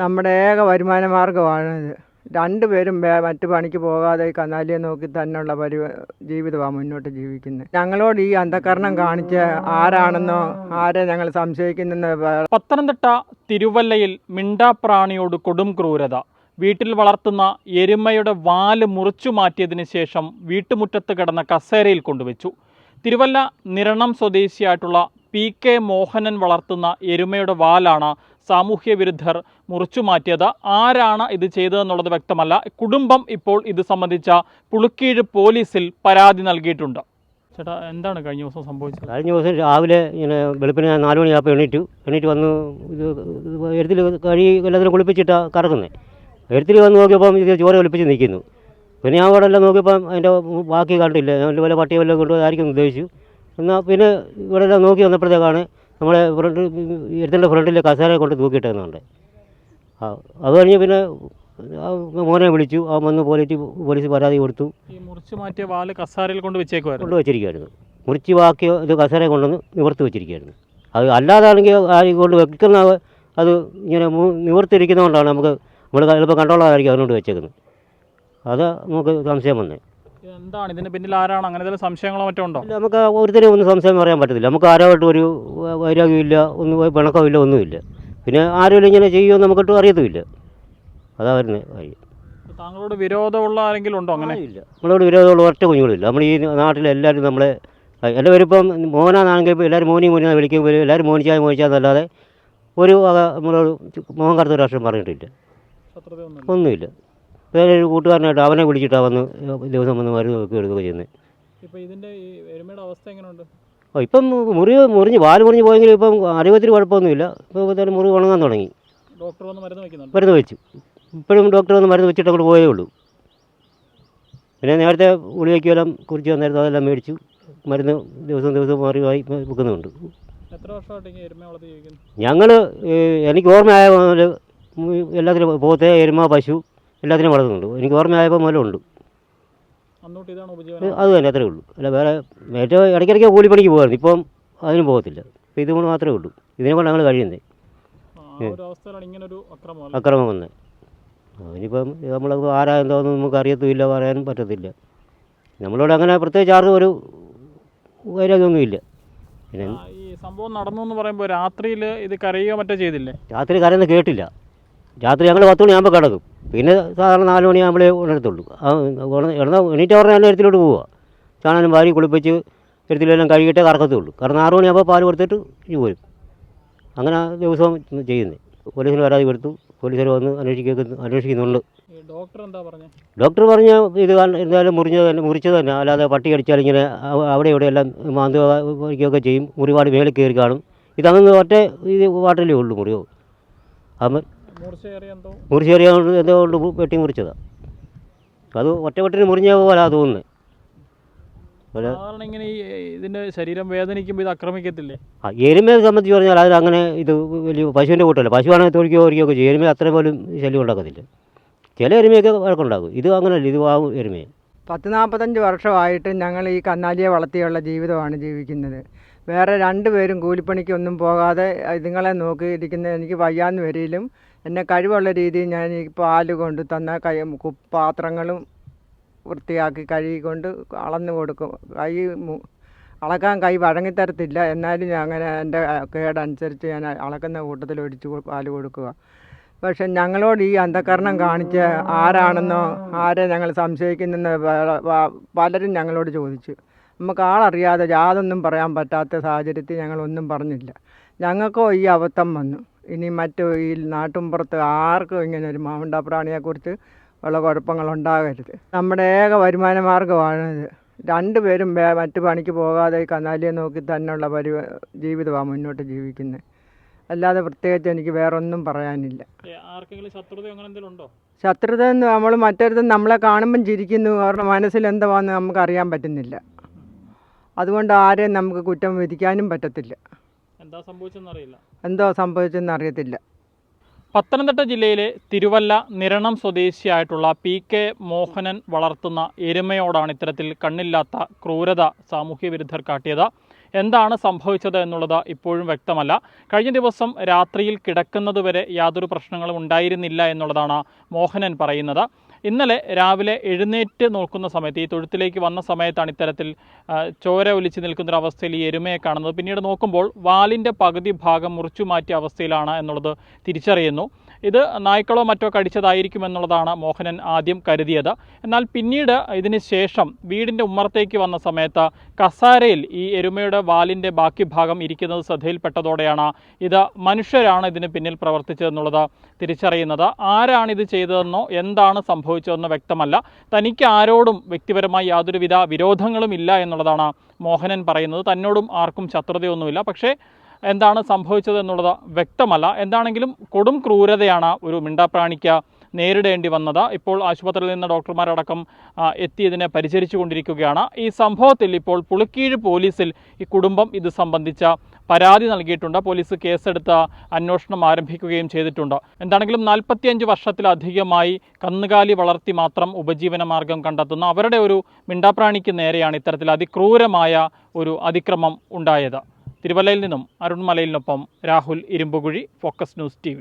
നമ്മുടെ ഏക വരുമാന മാർഗ്ഗമാണിത്. രണ്ടുപേരും മറ്റു പണിക്ക് പോകാതെ കന്നാലിയെ നോക്കി തന്നെയുള്ള ജീവിതമാണ് മുന്നോട്ട് ജീവിക്കുന്നത്. ഞങ്ങളോട് ഈ അന്ധകരണം കാണിച്ച ആരാണെന്നോ ആരെ ഞങ്ങൾ സംശയിക്കുന്നെന്ന്. പത്തനംതിട്ട തിരുവല്ലയിൽ മിണ്ടാപ്രാണിയോട് കൊടും ക്രൂരത. വീട്ടിൽ വളർത്തുന്ന എരുമയുടെ വാല് മുറിച്ചു മാറ്റിയതിനു ശേഷം വീട്ടുമുറ്റത്ത് കിടന്ന കസേരയിൽ കൊണ്ടുവച്ചു. തിരുവല്ല നിരണം സ്വദേശിയായിട്ടുള്ള PK മോഹനൻ വളർത്തുന്ന എരുമയുടെ വാലാണ് സാമൂഹ്യ വിരുദ്ധർ മുറിച്ചു മാറ്റിയത്. ആരാണ് ഇത് ചെയ്തതെന്നുള്ളത് വ്യക്തമല്ല. കുടുംബം ഇപ്പോൾ ഇത് സംബന്ധിച്ച പുളുക്കീഴ് പോലീസിൽ പരാതി നൽകിയിട്ടുണ്ട്. ചേട്ടാ, എന്താണ് കഴിഞ്ഞ ദിവസം സംഭവിച്ചത്? കഴിഞ്ഞ ദിവസം രാവിലെ ഇങ്ങനെ വെളുപ്പിന് 4 മണിയാകുമ്പോൾ എണീറ്റ് വന്ന് ഇത് എഴുത്തിൽ കഴി എല്ലാത്തിനും കുളിപ്പിച്ചിട്ടാണ് കറക്കുന്നത്. എഴുത്തിൽ വന്ന് നോക്കിയപ്പം ഇത് ചോര ഒലിപ്പിച്ച് നിൽക്കുന്നു. പിന്നെ ഞാൻ അവിടെ എല്ലാം നോക്കിയപ്പം അതിൻ്റെ ബാക്കി കണ്ടില്ല. ഞാൻ വല്ല പട്ടിയെ വല്ലതും കൊണ്ടുപോയി ഉദ്ദേശിച്ചു. എന്നാൽ പിന്നെ ഇവിടെ എല്ലാം നോക്കി വന്നപ്പോഴത്തേക്കാണ് നമ്മളെ എഴുത്തിൻ്റെ ഫ്രണ്ടിൽ കസേര കൊണ്ട് തൂക്കിയിട്ടെന്നുണ്ട്. അത് കഴിഞ്ഞ് പിന്നെ മോനെ വിളിച്ചു. അവൻ വന്ന് പോലീസ് പരാതി കൊടുത്തു. ഈ മുറിച്ചു മാറ്റിയ വാല് കസേരയിൽ കൊണ്ട് വെച്ചിരിക്കുമായിരുന്നു. മുറിച്ച് ബാക്കി ഇത് കസേര കൊണ്ടുവന്ന് നിവർത്തി വെച്ചിരിക്കുകയായിരുന്നു. അത് അല്ലാതാണെങ്കിൽ ആരും കൊണ്ട് വെക്കുന്ന അത് ഇങ്ങനെ നിവർത്തിരിക്കുന്നതുകൊണ്ടാണ് നമ്മൾ ചിലപ്പോൾ കണ്ടോളാതായിരിക്കും അതിനോട് വെച്ചേക്കുന്നത്. അത് നമുക്ക് സംശയം വന്നേ. എന്താണ് ഇതിന് പിന്നിൽ? ആരാണ്? അങ്ങനെ സംശയങ്ങളോ മറ്റോ ഉണ്ടോ? നമുക്ക് ഒരുത്തരും ഒന്നും സംശയം പറയാൻ പറ്റത്തില്ല. നമുക്ക് ആരുമായിട്ടും ഒരു വൈരാഗ്യമില്ല, ഒന്നും പിണക്കമില്ല, ഒന്നുമില്ല. പിന്നെ ആരും ഇങ്ങനെ ചെയ്യുമെന്ന് നമുക്കിട്ട് അറിയത്തുമില്ല. അതാ വരുന്നത് കാര്യം. താങ്കളോട് വിരോധമുള്ള ആരെങ്കിലും ഉണ്ടോ? അങ്ങനെ ഇല്ല. നമ്മളോട് വിരോധമുള്ള ഒറ്റ കുഞ്ഞുങ്ങളില്ല. നമ്മൾ ഈ നാട്ടിലെല്ലാവരും നമ്മളെ എൻ്റെ പേരിപ്പം മോനാണെങ്കിൽ ഇപ്പോൾ എല്ലാവരും മോനിന്ന് വിളിക്കുമ്പോൾ എല്ലാവരും മോനിച്ചാന്നല്ലാതെ ഒരു നമ്മളോട് മോഹൻ കറുത്ത ഒരു വർഷം പറഞ്ഞിട്ടില്ല. ഒന്നുമില്ല. വേറെ ഒരു കൂട്ടുകാരനായിട്ട് അവനെ വിളിച്ചിട്ടാണ് വന്ന് ദിവസം വന്ന് മരുന്ന് എടുക്കുകയൊക്കെ ചെയ്യുന്നത്. ഇപ്പം വാല് മുറിഞ്ഞ് പോയെങ്കിലും ഇപ്പം ആരോഗ്യത്തിന് കുഴപ്പമൊന്നുമില്ല. ഇപ്പോൾ മുറിവ് ഉണങ്ങാൻ തുടങ്ങി. മരുന്ന് വെച്ചു. ഇപ്പോഴും ഡോക്ടർ വന്ന് മരുന്ന് വെച്ചിട്ട് അങ്ങോട്ട് പോയേ ഉള്ളൂ. പിന്നെ നേരത്തെ ഗുളികയ്ക്കെല്ലാം കുറിച്ച് വന്നായിരുന്നു. അതെല്ലാം മേടിച്ചു. മരുന്ന് ദിവസം മാറി വെക്കുന്നുണ്ട്. ഞങ്ങൾ എനിക്ക് ഓർമ്മയായ മുതൽ എല്ലാത്തിനും പോത്തെ, എരുമ, പശു എല്ലാത്തിനും വളർത്തുന്നുണ്ട്. എനിക്ക് ഓർമ്മയായപ്പോൾ മുതലും ഉണ്ട്. അത് തന്നെ, അത്രേ ഉള്ളൂ. അല്ല വേറെ ഏറ്റവും ഇടയ്ക്കിടയ്ക്ക് കൂലിപ്പണിക്ക് പോകുമായിരുന്നു. ഇപ്പം അതിനും പോകത്തില്ല. ഇപ്പം ഇതുകൊണ്ട് മാത്രമേ ഉള്ളൂ. ഇതിനെ കൊണ്ട് ഞങ്ങൾ കഴിയുന്നത്. അക്രമം വന്നേ. ഇനിയിപ്പം നമ്മൾ ആരാ എന്താണെന്ന് നമുക്ക് അറിയത്തുമില്ല, പറയാനും പറ്റത്തില്ല. നമ്മളോട് അങ്ങനെ പ്രത്യേകിച്ച് ആർക്കും ഒരു വൈരാഗ്യമൊന്നുമില്ല. പിന്നെ ഈ സംഭവം നടന്നു എന്ന് പറയുമ്പോൾ രാത്രിയിൽ ഇത് കരയുകയോ മറ്റോ ചെയ്തില്ലേ? രാത്രി കരയുന്നത് കേട്ടില്ല. രാത്രി ഞങ്ങൾ 10 മണിയാകുമ്പോൾ കിടക്കും. പിന്നെ സാധാരണ 4 മണിയാകുമ്പോഴേ ഉണരത്തുള്ളൂ. എണീറ്റ് പറഞ്ഞാൽ തന്നെ എഴുത്തിലോട്ട് പോവുക. ചാണകം വാരി കുളിപ്പിച്ച് എഴുത്തിലെല്ലാം കഴുകിയിട്ടേ കറക്കത്തുള്ളൂ. കാരണം 6 മണിയാകുമ്പോൾ പാൽ കൊടുത്തിട്ട് പോരും. അങ്ങനെ ദിവസവും ചെയ്യുന്നത്. പോലീസിന് പരാതി കൊടുത്തു. പോലീസുകാർ വന്ന് അന്വേഷിക്കുന്നുണ്ട്. ഡോക്ടർ പറഞ്ഞ ഇത് എന്തായാലും മുറിച്ചത് തന്നെ. അല്ലാതെ പട്ടി കടിച്ചാൽ ഇങ്ങനെ അവിടെ ഇവിടെ എല്ലാം മാന്തുകയൊക്കെ ചെയ്യും. മുറിവാട് മേളിൽ കയറി കാണും. ഇതങ്ങനെ ഒറ്റ ഇത് വാട്ടിലേ ഉള്ളൂ മുറിവ്. അപ്പം മുറിച്ചേറിയ എന്തോ കൊണ്ട് വെട്ടി മുറിച്ചതാണ്. അത് ഒറ്റവെട്ടിന് മുറിഞ്ഞ പോലെ തോന്നുന്നത്. ഇതിൻ്റെ ശരീരം വേദനിക്കുമ്പോൾ ഇത് ആക്രമിക്കത്തില്ലേ? എരുമയെ സംബന്ധിച്ച് പറഞ്ഞാൽ അതിൽ അങ്ങനെ ഇത് വലിയ പശുവിൻ്റെ കൂട്ടല്ല. പശുവാണെങ്കിൽ തൊഴിക്കുകയൊക്കെ ചെയ്യും. എരുമ അത്ര പോലും ശല്യം ഉണ്ടാക്കത്തില്ല. ചില എരുമയൊക്കെ വഴക്കുണ്ടാകും. ഇത് അങ്ങനെയല്ല. ഇത് ആ എരുമയെ 40-45 വർഷമായിട്ട് ഞങ്ങൾ ഈ കന്നാലിയെ വളർത്തിയുള്ള ജീവിതമാണ് ജീവിക്കുന്നത്. വേറെ 2 പേരും കൂലിപ്പണിക്കൊന്നും പോകാതെ ഇതുങ്ങളെ നോക്കിയിരിക്കുന്ന എനിക്ക് വയ്യാന്ന് വരിയിലും എന്നെ കഴിവുള്ള രീതിയിൽ ഞാൻ ഈ പാല് കൊണ്ട് തന്ന പാത്രങ്ങളും വൃത്തിയാക്കി കഴുകിക്കൊണ്ട് അളന്ന് കൊടുക്കും. അളക്കാൻ കൈ വഴങ്ങിത്തരത്തില്ല. എന്നാലും ഞാൻ അങ്ങനെ എൻ്റെ കേടനുസരിച്ച് ഞാൻ അളക്കുന്ന കൂട്ടത്തിൽ ഒഴിച്ച് പാല് കൊടുക്കുക. പക്ഷെ ഞങ്ങളോട് ഈ അന്ധകരണം കാണിച്ച ആരാണെന്നോ ആരെ ഞങ്ങൾ സംശയിക്കുന്നെന്ന് പലരും ഞങ്ങളോട് ചോദിച്ചു. നമുക്ക് ആളറിയാതെ യാതൊന്നും പറയാൻ പറ്റാത്ത സാഹചര്യത്തിൽ ഞങ്ങളൊന്നും പറഞ്ഞില്ല. ഞങ്ങൾക്കോ ഈ അബദ്ധം വന്നു. ഇനി ഈ നാട്ടുമ്പുറത്ത് ആർക്കും ഇങ്ങനെ ഒരു മിണ്ടാപ്രാണിയെക്കുറിച്ച് ഉള്ള കുഴപ്പങ്ങളുണ്ടാകരുത്. നമ്മുടെ ഏക വരുമാന മാർഗ്ഗമാണിത്. 2 പേരും മറ്റു പണിക്ക് പോകാതെ കന്നാലിയെ നോക്കി തന്നെയുള്ള ജീവിതമാണ് മുന്നോട്ട് ജീവിക്കുന്നത്. അല്ലാതെ പ്രത്യേകിച്ച് എനിക്ക് വേറൊന്നും പറയാനില്ല. ശത്രുത നമ്മൾ മറ്റൊരുത്തും നമ്മളെ കാണുമ്പം ചിരിക്കുന്നു. അവരുടെ മനസ്സിൽ എന്താണെന്ന് നമുക്കറിയാൻ പറ്റുന്നില്ല. അതുകൊണ്ട് ആരെയും നമുക്ക് കുറ്റം വിധിക്കാനും പറ്റത്തില്ല. എന്തോ സംഭവിച്ചെന്ന് അറിയത്തില്ല. പത്തനംതിട്ട ജില്ലയിലെ തിരുവല്ല നിരണം സ്വദേശിയായിട്ടുള്ള PK മോഹനൻ വളർത്തുന്ന എരുമയോടാണ് ഇത്തരത്തിൽ കണ്ണില്ലാത്ത ക്രൂരത സാമൂഹ്യ വിരുദ്ധർ കാട്ടിയത്. എന്താണ് സംഭവിച്ചത് എന്നുള്ളത് ഇപ്പോഴും വ്യക്തമല്ല. കഴിഞ്ഞ ദിവസം രാത്രിയിൽ കിടക്കുന്നത് വരെ യാതൊരു പ്രശ്നങ്ങളും ഉണ്ടായിരുന്നില്ല എന്നുള്ളതാണ് മോഹനൻ പറയുന്നത്. ഇന്നലെ രാവിലെ എഴുന്നേറ്റ് നോക്കുന്ന സമയത്ത്, ഈ തൊഴുത്തിലേക്ക് വന്ന സമയത്താണ് ഇത്തരത്തിൽ ചോര ഒലിച്ച് നിൽക്കുന്നൊരവസ്ഥയിൽ ഈ എരുമയെ കാണുന്നത്. പിന്നീട് നോക്കുമ്പോൾ വാലിൻ്റെ പകുതി ഭാഗം മുറിച്ചു മാറ്റിയ അവസ്ഥയിലാണ് എന്നുള്ളത് തിരിച്ചറിയുന്നു. ഇത് നായ്ക്കളോ മറ്റോ കടിച്ചതായിരിക്കും എന്നുള്ളതാണ് മോഹനൻ ആദ്യം കരുതിയത്. എന്നാൽ പിന്നീട് ഇതിന് ശേഷം വീടിൻ്റെ ഉമ്മറത്തേക്ക് വന്ന സമയത്ത് കസാരയിൽ ഈ എരുമയുടെ വാലിൻ്റെ ബാക്കി ഭാഗം ഇരിക്കുന്നത് ശ്രദ്ധയിൽപ്പെട്ടതോടെയാണ് ഇത് മനുഷ്യരാണ് ഇതിന് പിന്നിൽ പ്രവർത്തിച്ചതെന്നുള്ളത് തിരിച്ചറിയുന്നത്. ആരാണിത് ചെയ്തതെന്നോ എന്താണ് സംഭവിച്ചതെന്നോ വ്യക്തമല്ല. തനിക്ക് ആരോടും വ്യക്തിപരമായി യാതൊരുവിധ വിരോധങ്ങളും ഇല്ല എന്നുള്ളതാണ് മോഹനൻ പറയുന്നത്. തന്നോടും ആർക്കും ശത്രുതയൊന്നുമില്ല. പക്ഷേ എന്താണ് സംഭവിച്ചത് എന്നുള്ളത് വ്യക്തമല്ല. എന്താണെങ്കിലും കൊടും ക്രൂരതയാണ് ഒരു മിണ്ടാപ്രാണിക്ക് നേരിടേണ്ടി വന്നത്. ഇപ്പോൾ ആശുപത്രിയിൽ നിന്ന് ഡോക്ടർമാരടക്കം എത്തി ഇതിനെ പരിചരിച്ചു കൊണ്ടിരിക്കുകയാണ്. ഈ സംഭവത്തിൽ ഇപ്പോൾ പുളിക്കീഴ് പോലീസിൽ ഈ കുടുംബം ഇത് സംബന്ധിച്ച പരാതി നൽകിയിട്ടുണ്ട്. പോലീസ് കേസെടുത്ത് അന്വേഷണം ആരംഭിക്കുകയും ചെയ്തിട്ടുണ്ട്. എന്താണെങ്കിലും 45 വർഷത്തിലധികമായി കന്നുകാലി വളർത്തി മാത്രം ഉപജീവന മാർഗം കണ്ടെത്തുന്ന അവരുടെ ഒരു മിണ്ടാപ്രാണിക്ക് നേരെയാണ് ഇത്തരത്തിൽ അതിക്രൂരമായ ഒരു അതിക്രമം ഉണ്ടായത്. തിരുവല്ലയിൽ നിന്നും അരുൺ മലയിലിനൊപ്പം Rahul Irumbukuzhi, focus news TV.